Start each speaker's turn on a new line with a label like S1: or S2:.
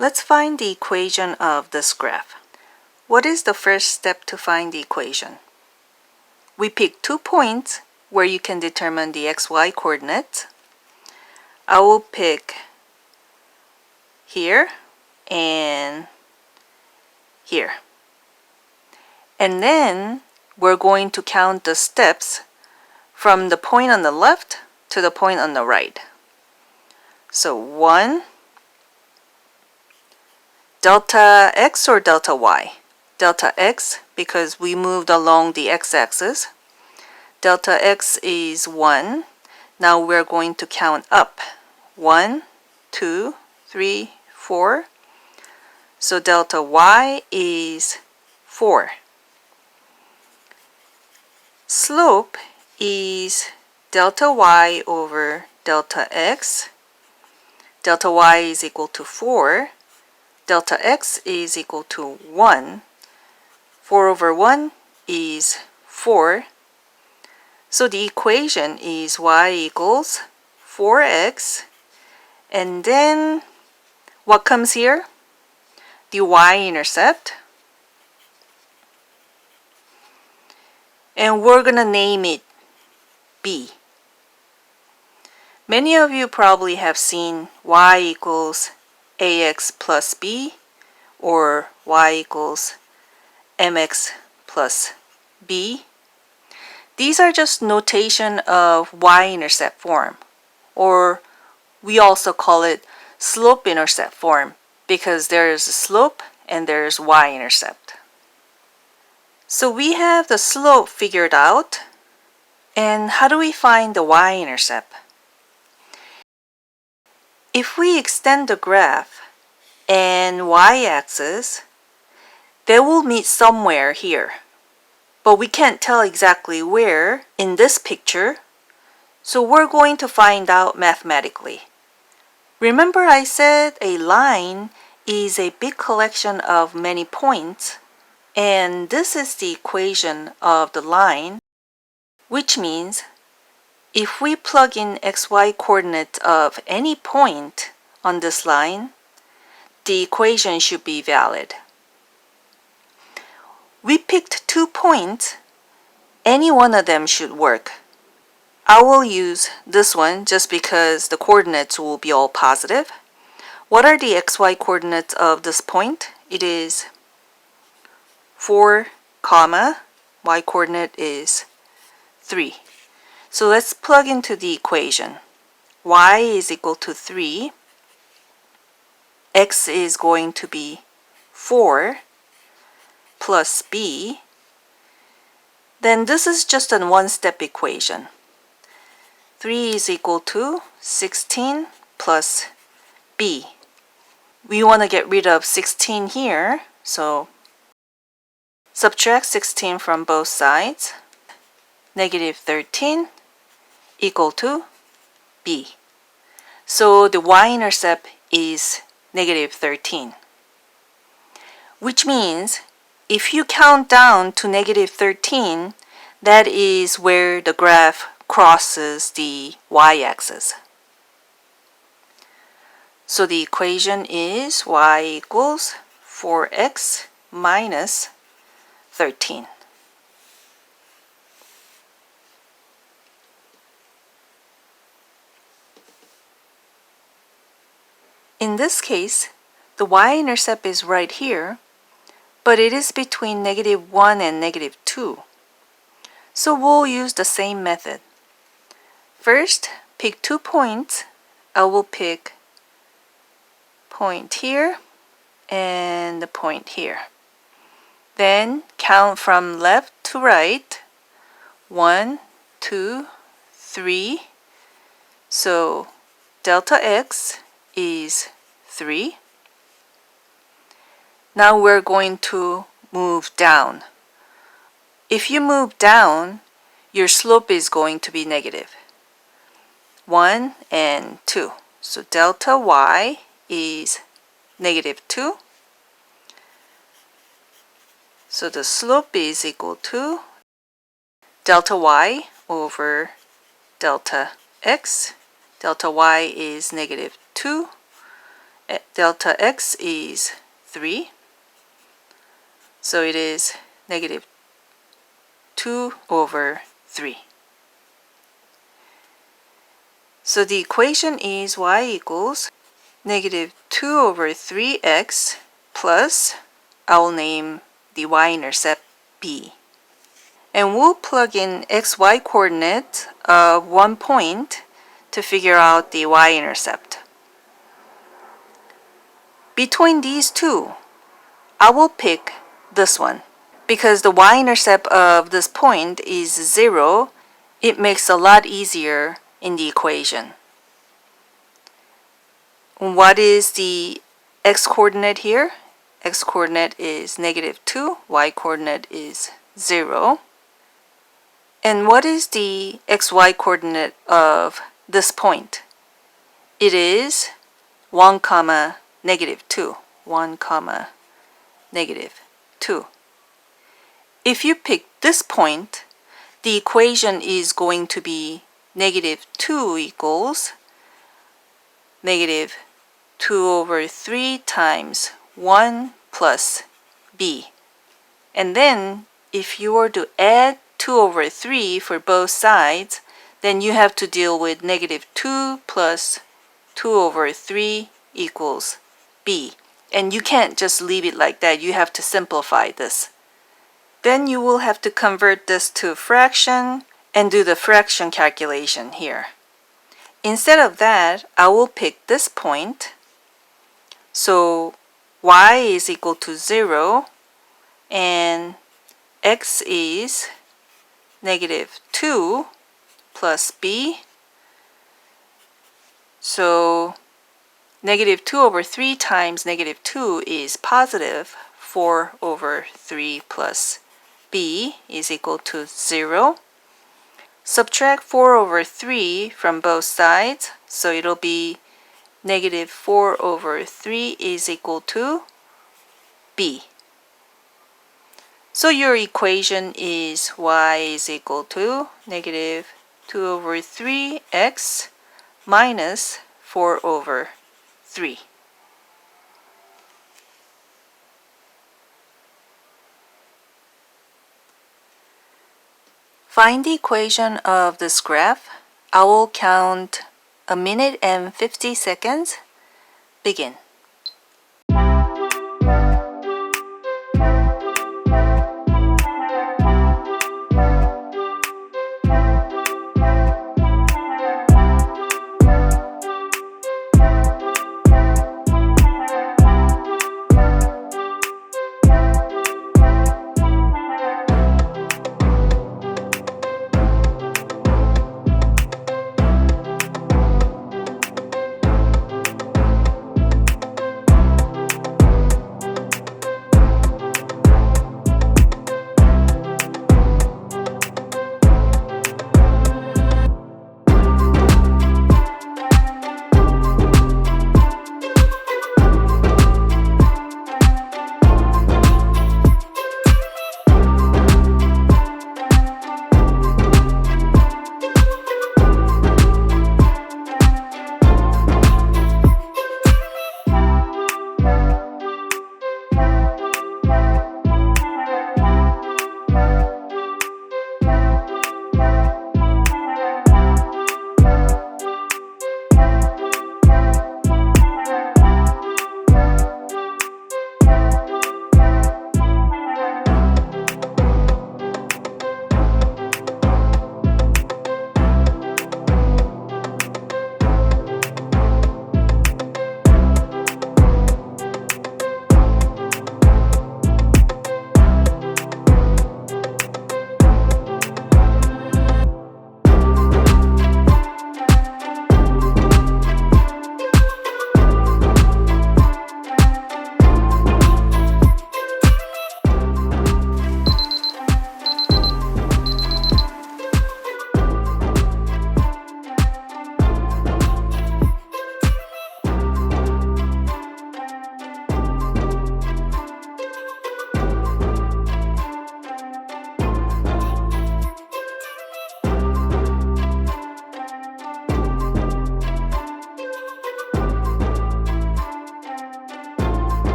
S1: Let's find the equation of this graph. What is the first step to find the equation? We pick 2 points where you can determine the xy coordinates. I will pick here and here. And then we're going to count the steps from the point on the left to the point on the right. So 1, delta x or delta y? Delta x because we moved along the x-axis. Delta x is 1. Now we're going to count up. 1, 2, 3, 4. So delta y is 4. Slope is delta y over delta x. Delta y is equal to 4. Delta x is equal to 1. 4 over 1 is 4. So the equation is y equals 4x. And then what comes here? The y-intercept. And we're going to name it b. Many of you probably have seen y equals ax plus b or y equals mx plus b. These are just notation of y-intercept form, or we also call it slope-intercept form because there is a slope and there's y-intercept. So we have the slope figured out, and how do we find the y-intercept? If we extend the graph and y-axis, they will meet somewhere here. But we can't tell exactly where in this picture, so we're going to find out mathematically. Remember I said a line is a big collection of many points, and this is the equation of the line, which means if we plug in xy coordinates of any point on this line, the equation should be valid. We picked 2 points. Any one of them should work. I will use this one just because the coordinates will be all positive. What are the xy coordinates of this point? It is 4, y coordinate is 3. So let's plug into the equation. Y is equal to 3. X is going to be 4 plus b. Then this is just a one-step equation. 3 is equal to 16 plus b. We want to get rid of 16 here, so subtract 16 from both sides. Negative 13 equal to b. So the y-intercept is negative 13. Which means if you count down to negative 13, that is where the graph crosses the y-axis. So the equation is y equals 4x minus 13. In this case, the y-intercept is right here, but it is between negative 1 and negative 2. So we'll use the same method. First, pick 2 points. I will pick point here and the point here. Then count from left to right. 1, 2, 3. So delta x is 3. Now we're going to move down. If you move down, your slope is going to be negative. 1 and 2. So delta y is negative 2. So the slope is equal to delta y over delta x. Delta y is negative 2 delta x is 3. So it is negative 2 over 3. So the equation is y equals negative 2 over 3x plus, I'll name the y-intercept b. And we'll plug in xy coordinate of 1 point to figure out the y-intercept. Between these two, I will pick this one. Because the y-intercept of this point is 0, it makes a lot easier in the equation. What is the x-coordinate here? X-coordinate is negative 2, y-coordinate is 0. And what is the xy coordinate of this point? It is 1 comma negative 2. 1 comma negative 2. If you pick this point, the equation is going to be negative 2 equals negative 2 over 3 times 1 plus b. And then if you were to add 2 over 3 for both sides, then you have to deal with negative 2 plus 2 over 3 equals b. And you can't just leave it like that. You have to simplify this. Then you will have to convert this to a fraction and do the fraction calculation here. Instead of that, I will pick this point. So y is equal to 0 and x is negative 2 plus b. So negative 2 over 3 times negative 2 is positive 4 over 3 plus b is equal to 0. Subtract 4 over 3 from both sides, so it'll be negative 4 over 3 is equal to b. So your equation is y is equal to negative 2 over 3x minus 4 over 3. Find the equation of this graph. I will count 1 minute and 50 seconds. Begin.